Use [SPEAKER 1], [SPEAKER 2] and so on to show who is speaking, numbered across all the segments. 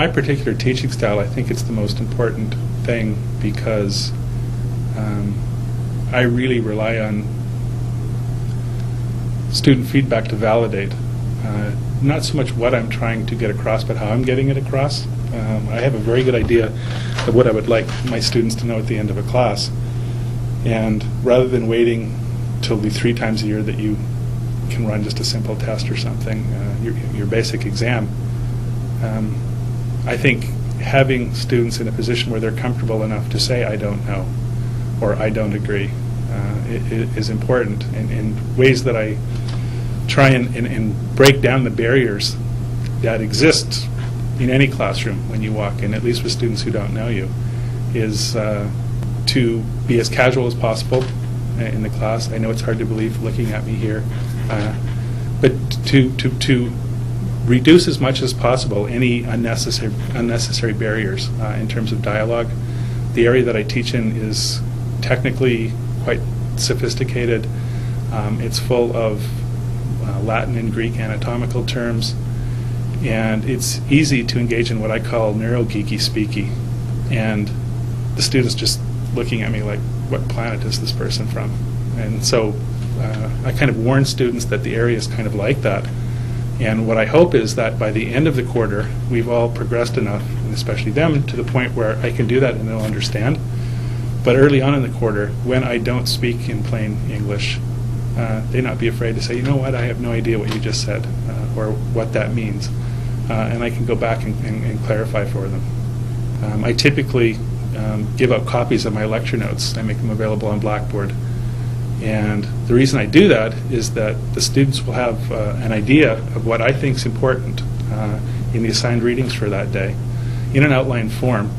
[SPEAKER 1] my particular teaching style, I think it's the most important thing because I really rely on student feedback to validate. Not so much what I'm trying to get across, but how I'm getting it across. I have a very good idea of what I would like my students to know at the end of a class. And rather than waiting till the 3 times a year that you can run just a simple test or something, your basic exam, I think having students in a position where they're comfortable enough to say, I don't know, or I don't agree, is important in ways that I try and break down the barriers that exist in any classroom when you walk in, at least with students who don't know you, is to be as casual as possible in the class. I know it's hard to believe looking at me here, but to reduce as much as possible any unnecessary barriers in terms of dialogue. The area that I teach in is technically quite sophisticated. It's full of Latin and Greek anatomical terms, and it's easy to engage in what I call neurogeeky speaky, and the students just looking at me like, what planet is this person from? And so I kind of warn students that the area is kind of like that. And what I hope is that by the end of the quarter, we've all progressed enough, and especially them, to the point where I can do that and they'll understand. But early on in the quarter, when I don't speak in plain English, they not be afraid to say, you know what, I have no idea what you just said, or what that means. And I can go back and clarify for them. I typically give out copies of my lecture notes. I make them available on Blackboard. And the reason I do that is that the students will have an idea of what I think is important in the assigned readings for that day in an outlined form.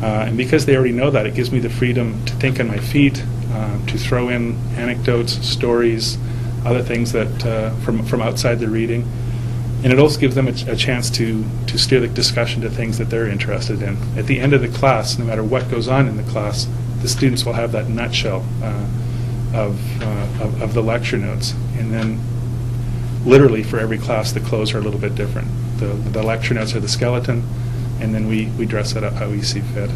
[SPEAKER 1] And because they already know that, it gives me the freedom to think on my feet, to throw in anecdotes, stories, other things that from outside the reading. And it also gives them a chance to steer the discussion to things that they're interested in. At the end of the class, no matter what goes on in the class, the students will have that nutshell of the lecture notes. And then literally for every class, the clothes are a little bit different. The lecture notes are the skeleton, and then we dress it up how we see fit.